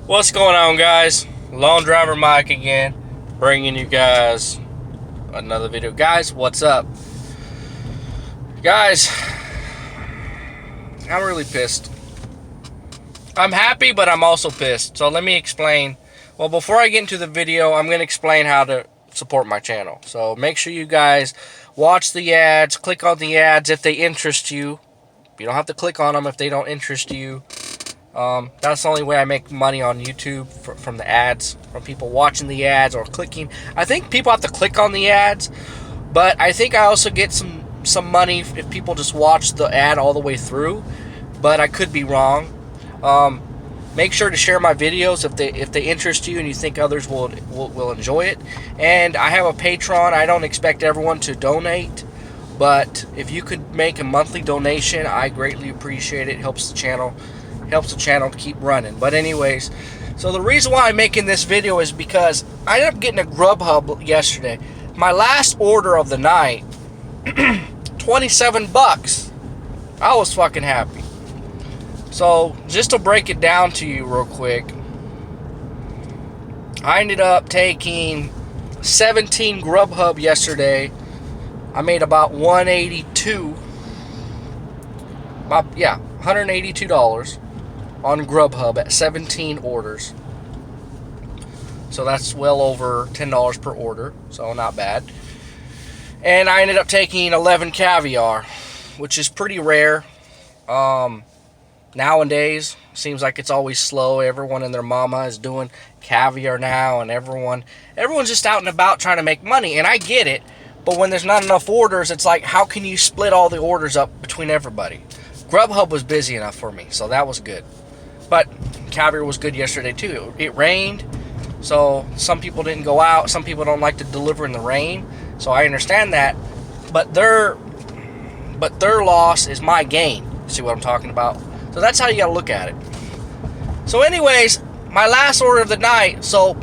What's going on, guys? Lone Driver Mike again, bringing you guys another video. Guys, what's up? Guys, I'm really pissed. I'm happy, but I'm also pissed. So let me explain. Well, before I get into the video, I'm going to explain how to support my channel. So make sure you guys watch the ads, click on the ads if they interest you. You don't have to click on them if they don't interest you. That's the only way I make money on YouTube, from the ads, from people watching the ads or clicking. I think people have to click on the ads, but I think I also get some money if people just watch the ad all the way through, but I could be wrong. Make sure to share my videos if they interest you and you think others will enjoy it. And I have a Patreon. I don't expect everyone to donate, but if you could make a monthly donation, I greatly appreciate it. It helps the channel to keep running. But anyways, so the reason why I'm making this video is because I ended up getting a Grubhub yesterday. My last order of the night, 27 bucks. I was fucking happy. So just to break it down to you real quick, I ended up taking 17 Grubhub yesterday. I made about $182 on Grubhub at 17 orders. So that's well over $10 per order, so not bad. And I ended up taking 11 caviar, which is pretty rare. Nowadays, seems like it's always slow. Everyone and their mama is doing caviar now, and everyone's just out and about trying to make money, and I get it. But when there's not enough orders, it's like, how can you split all the orders up between everybody? Grubhub was busy enough for me, so that was good. But caviar was good yesterday too. It rained, so some people didn't go out. Some people don't like to deliver in the rain, so I understand that. But their loss is my gain. See what I'm talking about? So that's how you gotta look at it. So anyways, my last order of the night, so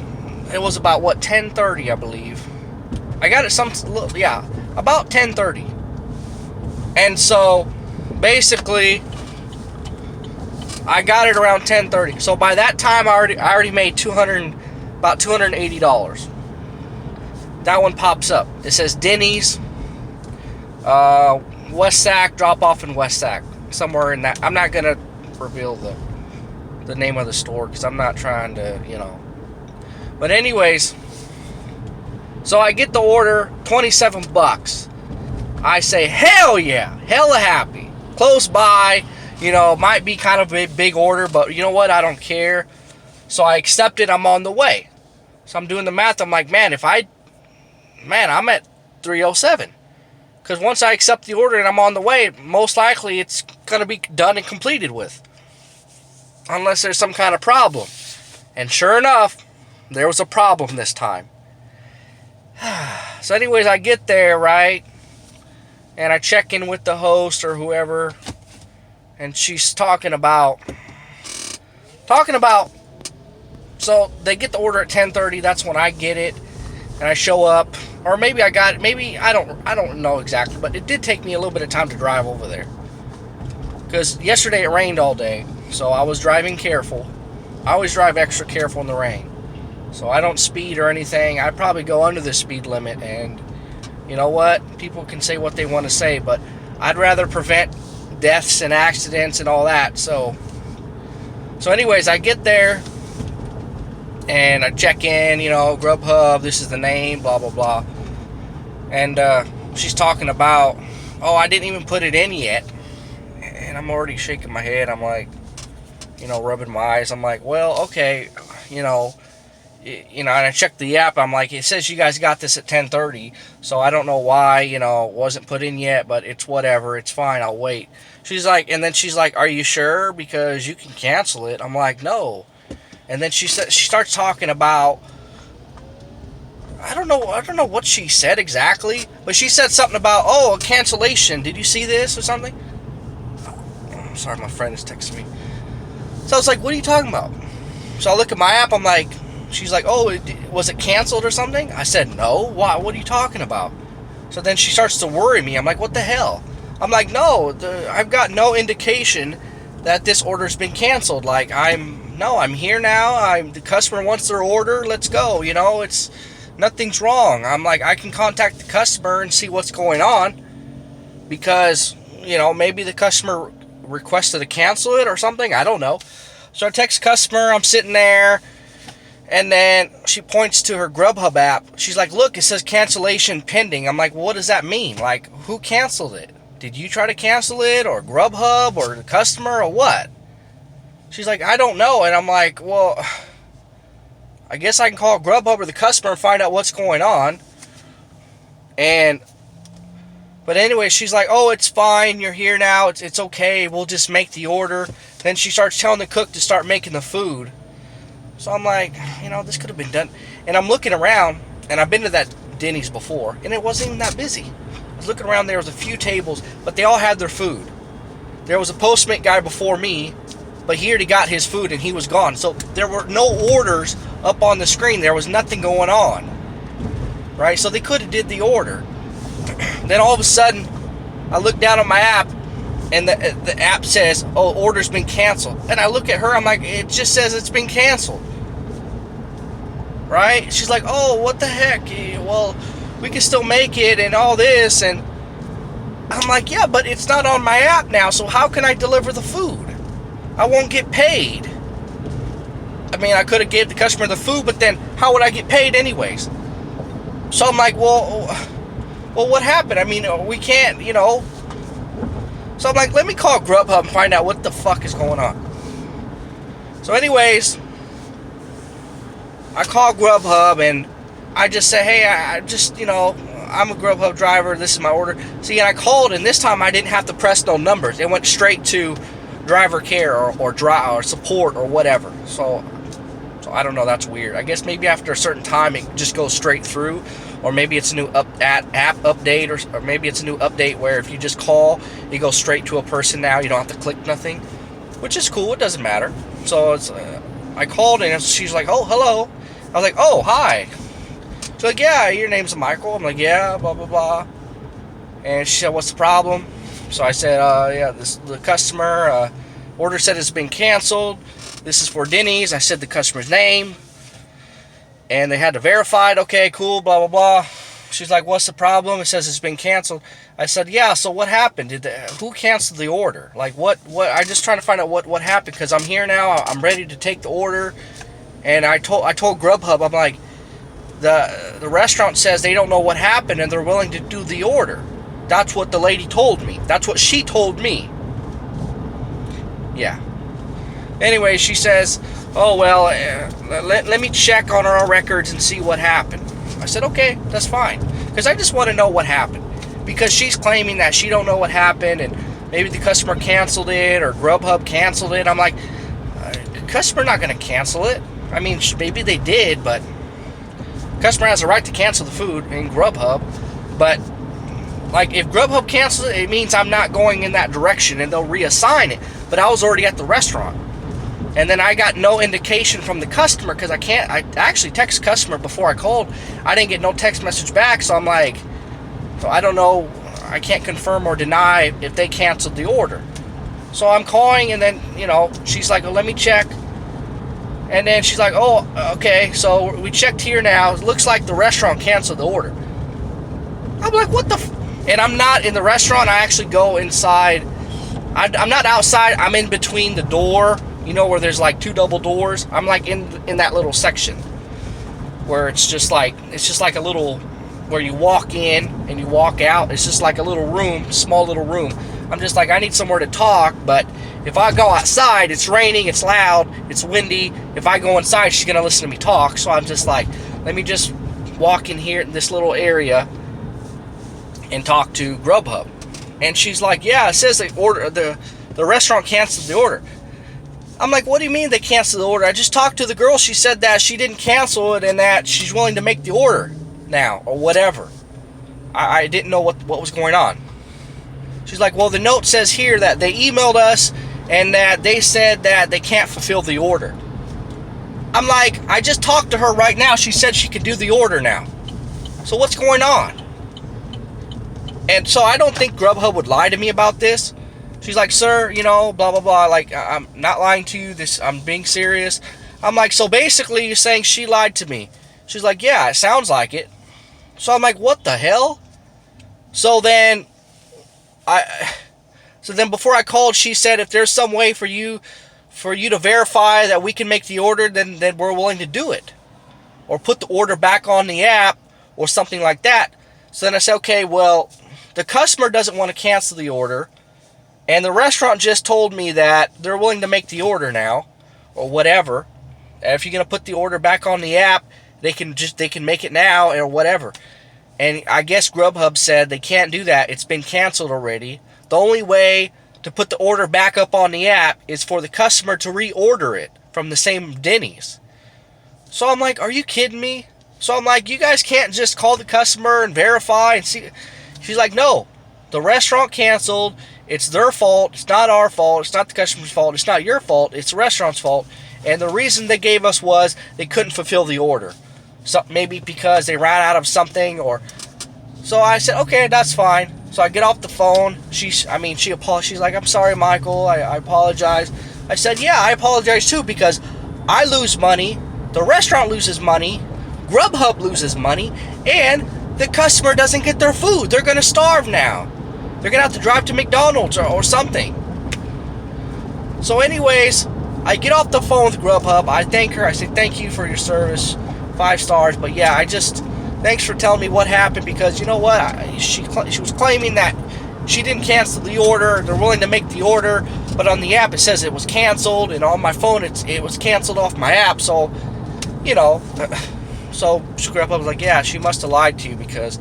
it was about 10:30, I believe. I got it about 10:30. And so basically I got it around 10:30. So by that time I already made about $280. That one pops up. It says Denny's, West Sac, drop off in West Sac. Somewhere in that. I'm not gonna reveal the name of the store because I'm not trying to, But anyways, so I get the order, 27 bucks. I say, hell yeah, hella happy. Close by, might be kind of a big order, but you know what? I don't care. So I accept it. I'm on the way. So I'm doing the math. I'm like, I'm at 307. Because once I accept the order and I'm on the way, most likely it's going to be done and completed with. Unless there's some kind of problem. And sure enough, there was a problem this time. So anyways, I get there, right? And I check in with the host or whoever. And she's talking about, so they get the order at 10:30. That's when I get it. And I show up. Or maybe I got it. Maybe, I don't know exactly. But it did take me a little bit of time to drive over there. Because yesterday it rained all day. So I was driving careful. I always drive extra careful in the rain. So I don't speed or anything. I probably go under the speed limit. And you know what? People can say what they want to say. But I'd rather prevent deaths and accidents and all that. So anyways, I get there. And I check in, Grubhub, this is the name, blah, blah, blah. And she's talking about, I didn't even put it in yet. And I'm already shaking my head. I'm like, rubbing my eyes. I'm like, well, okay, and I checked the app. I'm like, it says you guys got this at 10:30. So I don't know why, it wasn't put in yet, but it's whatever. It's fine. I'll wait. She's like, are you sure? Because you can cancel it. I'm like, no. And then she starts talking about, I don't know what she said exactly, but she said something about, a cancellation. Did you see this or something? I'm sorry, my friend is texting me. So I was like, what are you talking about? So I look at my app, I'm like, she's like, was it canceled or something? I said, no. Why? What are you talking about? So then she starts to worry me. I'm like, what the hell? I'm like, no, I've got no indication that this order's been canceled. Like, I'm no, I'm here now. The customer wants their order. Let's go. You know, nothing's wrong. I'm like, I can contact the customer and see what's going on, because, you know, maybe the customer requested to cancel it or something. I don't know. So I text customer. I'm sitting there, and then she points to her Grubhub app. She's like, look, it says cancellation pending. I'm like, well, what does that mean? Like, who canceled it? Did you try to cancel it, or Grubhub, or the customer, or what? She's like, I don't know. And I'm like, well, I guess I can call Grubhub or the customer and find out what's going on. But anyway, she's like, oh, it's fine. You're here now. It's okay. We'll just make the order. Then she starts telling the cook to start making the food. So I'm like, you know, this could have been done. And I'm looking around, and I've been to that Denny's before, and it wasn't even that busy. I was looking around, there was a few tables, but they all had their food. There was a Postmate guy before me, but he already got his food and he was gone. So there were no orders up on the screen. There was nothing going on, right? So they could have did the order. Then all of a sudden, I look down at my app, and the app says, oh, order's been canceled. And I look at her, I'm like, it just says it's been canceled, right? She's like, oh, what the heck? Well, we can still make it and all this. And I'm like, yeah, but it's not on my app now, so how can I deliver the food? I won't get paid. I mean, I could have gave the customer the food, but then how would I get paid anyways? So I'm like, well, what happened? I mean, we can't, you know. So I'm like, let me call Grubhub and find out what the fuck is going on. So anyways, I call Grubhub, and I just say, hey, I just, you know, I'm a Grubhub driver. This is my order. See, and I called, and this time I didn't have to press no numbers. It went straight to driver care or support or whatever. So I don't know. That's weird. I guess maybe after a certain time it just goes straight through, or maybe it's a new app update, or maybe it's a new update where if you just call, it goes straight to a person now. You don't have to click nothing, which is cool. It doesn't matter. So I called, and she's like, oh, hello. I was like, oh, hi. She's like, yeah, your name's Michael. I'm like, yeah, blah, blah, blah. And she said, what's the problem? So I said, yeah, the customer order said it's been canceled. This is for Denny's. I said the customer's name, and they had to verify it. Okay, cool, blah, blah, blah. She's like, what's the problem? It says it's been canceled. I said, yeah, so what happened? Who canceled the order? Like, what? I'm just trying to find out what happened, because I'm here now. I'm ready to take the order. And I told Grubhub, I'm like, the restaurant says they don't know what happened, and they're willing to do the order. That's what the lady told me. That's what she told me. Yeah. Anyway, she says, oh, well, let me check on our records and see what happened. I said, okay, that's fine. Because I just want to know what happened. Because she's claiming that she don't know what happened, and maybe the customer canceled it, or Grubhub canceled it. I'm like, the customer not going to cancel it. I mean, maybe they did, but the customer has a right to cancel the food in Grubhub. But like, if Grubhub cancels it, it means I'm not going in that direction, and they'll reassign it. But I was already at the restaurant. And then I got no indication from the customer, because I actually texted customer before I called. I didn't get no text message back, so I'm like, so I don't know. I can't confirm or deny if they canceled the order. So I'm calling, and then, you know, she's like, oh, let me check. And then she's like, oh, okay, so we checked here now. It looks like the restaurant canceled the order. I'm like, what the And I'm not in the restaurant. I actually go inside. I'm not outside. I'm in between the door, you know, where there's like two double doors. I'm like in that little section where it's just like a little, where you walk in and you walk out. It's just like a little room, small little room. I'm just like, I need somewhere to talk, but if I go outside, it's raining, it's loud, it's windy. If I go inside, she's going to listen to me talk. So I'm just like, let me just walk in here in this little area and talk to Grubhub. And she's like, yeah, it says the restaurant canceled the order. I'm like, what do you mean they canceled the order? I just talked to the girl. She said that she didn't cancel it and that she's willing to make the order now or whatever. I didn't know what was going on. She's like, well, the note says here that they emailed us and that they said that they can't fulfill the order. I'm like, I just talked to her right now. She said she could do the order now. So what's going on? And so I don't think Grubhub would lie to me about this. She's like, sir, you know, blah, blah, blah. Like, I'm not lying to you. I'm being serious. I'm like, so basically you're saying she lied to me. She's like, yeah, it sounds like it. So I'm like, what the hell? So then before I called, she said if there's some way for you to verify that we can make the order, then we're willing to do it. Or put the order back on the app or something like that. So then I said, okay, well, the customer doesn't want to cancel the order. And the restaurant just told me that they're willing to make the order now, or whatever. And if you're going to put the order back on the app, they can make it now or whatever. And I guess Grubhub said they can't do that. It's been canceled already. The only way to put the order back up on the app is for the customer to reorder it from the same Denny's. So I'm like, are you kidding me? So I'm like, you guys can't just call the customer and verify and see. She's like, no, the restaurant canceled. It's their fault. It's not our fault. It's not the customer's fault. It's not your fault. It's the restaurant's fault. And the reason they gave us was they couldn't fulfill the order. So maybe because they ran out of something or... So I said, okay, that's fine. So I get off the phone. She apologized. She's like, I'm sorry, Michael. I apologize. I said, yeah, I apologize too because I lose money. The restaurant loses money. Grubhub loses money. And the customer doesn't get their food. They're going to starve now. They're going to have to drive to McDonald's or something. So anyways, I get off the phone with Grubhub. I thank her. I say, thank you for your service. 5 stars. But yeah, thanks for telling me what happened because you know what? She was claiming that she didn't cancel the order. They're willing to make the order. But on the app, it says it was canceled. And on my phone, it was canceled off my app. So, you know, so Grubhub was like, yeah, she must have lied to you because,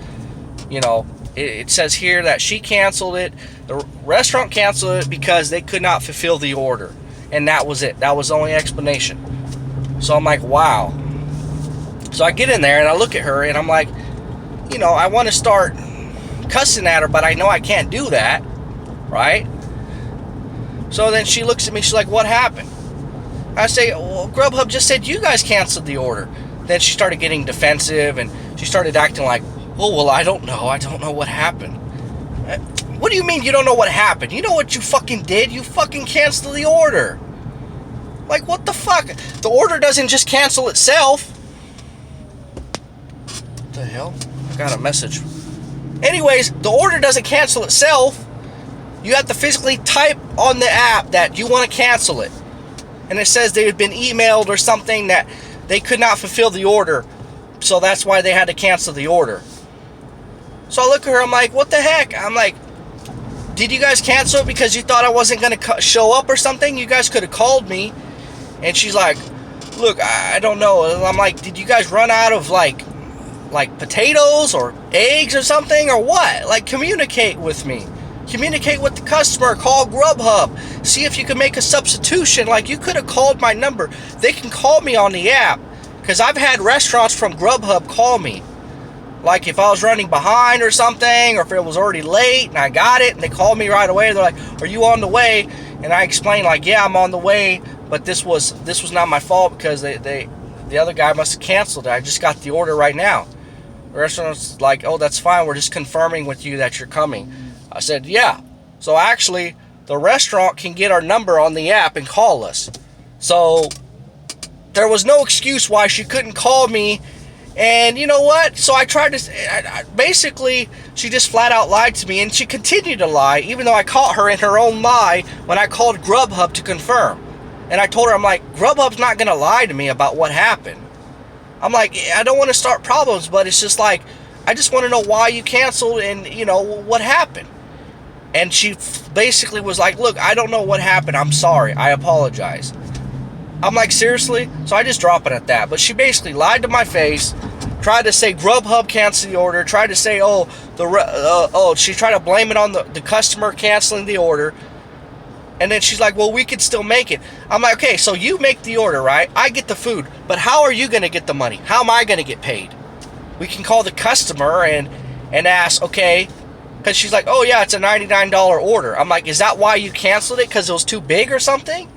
you know, it says here that she canceled it. The restaurant canceled it because they could not fulfill the order. And that was it. That was the only explanation. So I'm like, wow. So I get in there and I look at her and I'm like, you know, I want to start cussing at her, but I know I can't do that. Right? So then she looks at me. She's like, what happened? I say, well, Grubhub just said you guys canceled the order. Then she started getting defensive and she started acting like, oh, well, I don't know. I don't know what happened. What do you mean you don't know what happened? You know what you fucking did? You fucking canceled the order. Like, what the fuck? The order doesn't just cancel itself. What the hell? I got a message. Anyways, the order doesn't cancel itself. You have to physically type on the app that you want to cancel it. And it says they had been emailed or something that they could not fulfill the order. So that's why they had to cancel the order. So I look at her, I'm like, what the heck? I'm like, did you guys cancel it because you thought I wasn't going to show up or something? You guys could have called me. And she's like, look, I don't know. I'm like, did you guys run out of like potatoes or eggs or something or what? Like, communicate with me. Communicate with the customer. Call Grubhub. See if you can make a substitution. Like, you could have called my number. They can call me on the app. Because I've had restaurants from Grubhub call me. Like, if I was running behind or something, or if it was already late and I got it, and they called me right away. They're like, are you on the way? And I explained, like, yeah, I'm on the way, but this was not my fault because the other guy must have canceled it. I just got the order right now. The restaurant's like, oh, that's fine. We're just confirming with you that you're coming. I said, yeah. So actually, the restaurant can get our number on the app and call us. So there was no excuse why she couldn't call me. And you know what? So I tried to... basically, she just flat out lied to me. And she continued to lie, even though I caught her in her own lie when I called Grubhub to confirm. And I told her, I'm like, Grubhub's not going to lie to me about what happened. I'm like, I don't want to start problems, but it's just like, I just want to know why you canceled and, you know, what happened. And she basically was like, look, I don't know what happened. I'm sorry. I apologize. I'm like, seriously? So I just drop it at that. But she basically lied to my face, tried to say Grubhub canceled the order, tried to say, she tried to blame it on the customer canceling the order. And then she's like, well, we could still make it. I'm like, okay, so you make the order, right? I get the food. But how are you going to get the money? How am I going to get paid? We can call the customer and ask, okay. Because she's like, oh, yeah, it's a $99 order. I'm like, is that why you canceled it? Because it was too big or something?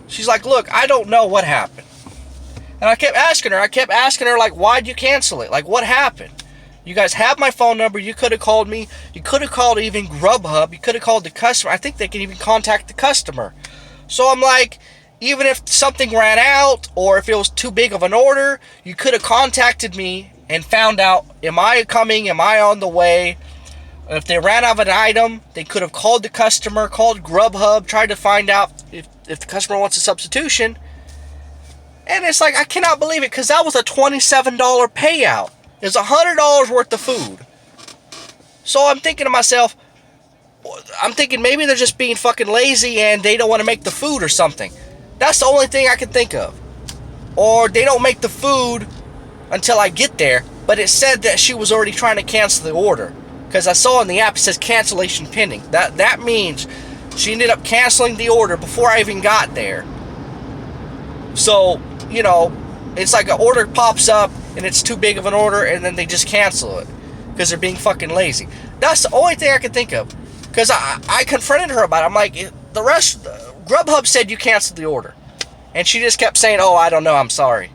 She's like, look, I don't know what happened. And I kept asking her, like, why'd you cancel it? Like, what happened? You guys have my phone number. You could have called me. You could have called even Grubhub. You could have called the customer. I think they can even contact the customer. So I'm like, even if something ran out or if it was too big of an order, you could have contacted me and found out, am I coming? Am I on the way? If they ran out of an item, they could have called the customer, called Grubhub, tried to find out if the customer wants a substitution. And it's like, I cannot believe it, because that was a $27 payout. It's $100 worth of food. So I'm thinking to myself, maybe they're just being fucking lazy and they don't want to make the food or something. That's the only thing I can think of. Or they don't make the food until I get there. But it said that she was already trying to cancel the order. Because I saw in the app it says cancellation pending. That means she ended up canceling the order before I even got there. So, you know, it's like an order pops up and it's too big of an order and then they just cancel it. Because they're being fucking lazy. That's the only thing I can think of. Because I confronted her about it. I'm like, Grubhub said you canceled the order. And she just kept saying, oh, I don't know, I'm sorry.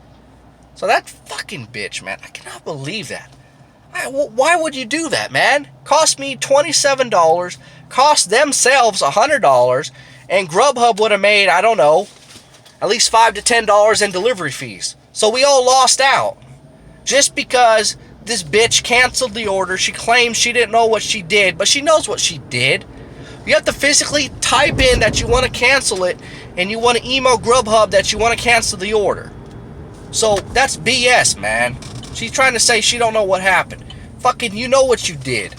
So that fucking bitch, man, I cannot believe that. Why would you do that, man? Cost me $27, cost themselves $100, and Grubhub would have made, I don't know, at least $5 to $10 in delivery fees. So we all lost out. Just because this bitch canceled the order, she claims she didn't know what she did, but she knows what she did. You have to physically type in that you want to cancel it, and you want to email Grubhub that you want to cancel the order. So that's BS, man. She's trying to say she don't know what happened. Fucking, you know what you did.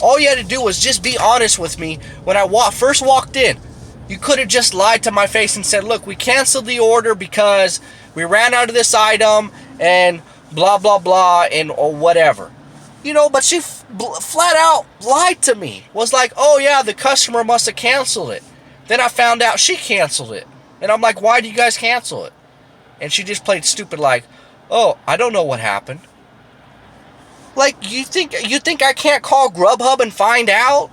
All you had to do was just be honest with me when I first walked in. You could have just lied to my face and said, look, we canceled the order because we ran out of this item and blah, blah, blah, and or whatever. You know, but she flat out lied to me. Was like, oh yeah, the customer must have canceled it. Then I found out she canceled it. And I'm like, why do you guys cancel it? And she just played stupid like, oh, I don't know what happened. Like, you think I can't call Grubhub and find out?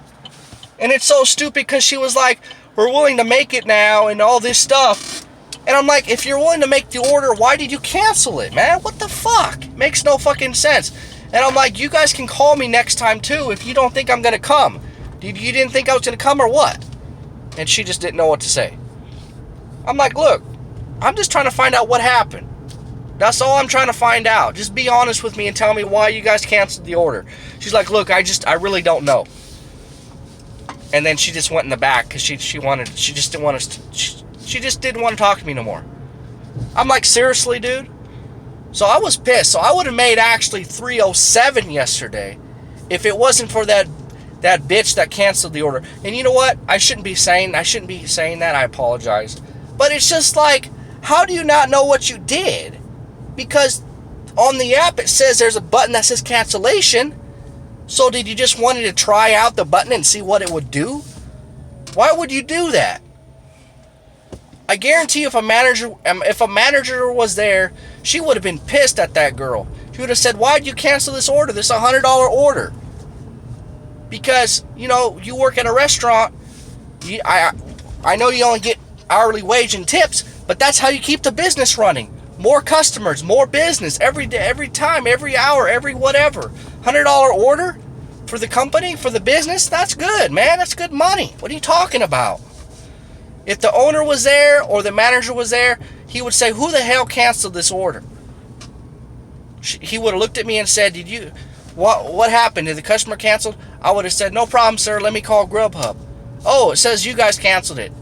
And it's so stupid because she was like, we're willing to make it now and all this stuff. And I'm like, if you're willing to make the order, why did you cancel it, man? What the fuck? Makes no fucking sense. And I'm like, you guys can call me next time too if you don't think I'm going to come. You didn't think I was going to come or what? And she just didn't know what to say. I'm like, look, I'm just trying to find out what happened. That's all I'm trying to find out. Just be honest with me and tell me why you guys canceled the order. She's like, look, I really don't know. And then she just went in the back because she just didn't want to talk to me no more. I'm like, seriously, dude? So I was pissed. So I would have made actually $307 yesterday if it wasn't for that bitch that canceled the order. And you know what? I shouldn't be saying that. I apologize. But it's just like, how do you not know what you did? Because on the app it says there's a button that says cancellation. So did you just wanted to try out the button and see what it would do? Why would you do that? I guarantee if a manager was there, she would have been pissed at that girl. She would have said, why'd you cancel this order? This is a $100 order. Because, you know, you work at a restaurant. I know you only get hourly wage and tips, but that's how you keep the business running. More customers, more business every day, every time, every hour, every whatever. $100 order for the company, for the business, that's good, man. That's good money. What are you talking about? If the owner was there or the manager was there, he would say, who the hell canceled this order? He would have looked at me and said, what happened? Did the customer cancel? I would have said, no problem, sir. Let me call Grubhub. Oh, it says you guys canceled it.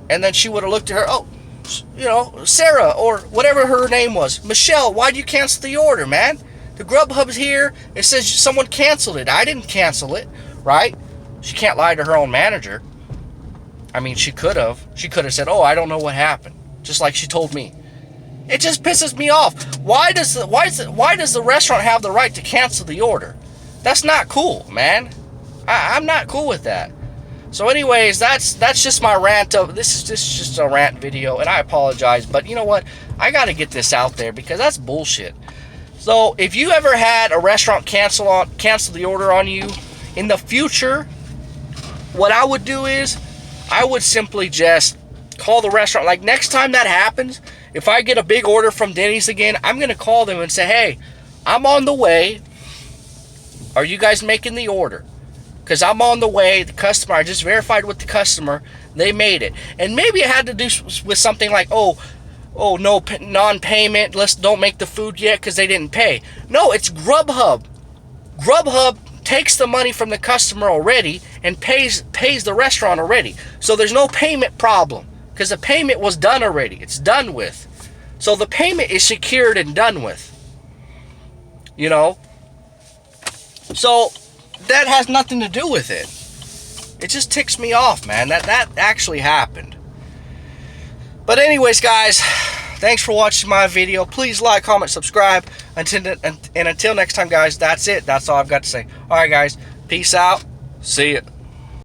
And then she would have looked at her, oh, you know, Sarah or whatever her name was. Michelle, why'd you cancel the order, man? The Grubhub's here. It says someone canceled it. I didn't cancel it, right? She can't lie to her own manager. I mean, she could have. She could have said, oh, I don't know what happened. Just like she told me. It just pisses me off. Why does the restaurant have the right to cancel the order? That's not cool, man. I'm not cool with that. So anyways, that's just my rant. This is just a rant video, and I apologize. But you know what? I got to get this out there because that's bullshit. So if you ever had a restaurant cancel the order on you in the future, what I would do is I would simply just call the restaurant. Like next time that happens, if I get a big order from Denny's again, I'm going to call them and say, hey, I'm on the way. Are you guys making the order? Because I'm on the way. The customer, I just verified with the customer. They made it. And maybe it had to do with something like, oh, no, non-payment. Let's don't make the food yet because they didn't pay. No, it's Grubhub. Grubhub takes the money from the customer already and pays the restaurant already. So there's no payment problem because the payment was done already. It's done with. So the payment is secured and done with. You know? So that has nothing to do with it. It just ticks me off, man. That actually happened. But anyways, guys, thanks for watching my video. Please like, comment, subscribe. Until next time, guys, that's it. That's all I've got to say. All right, guys, peace out. See ya.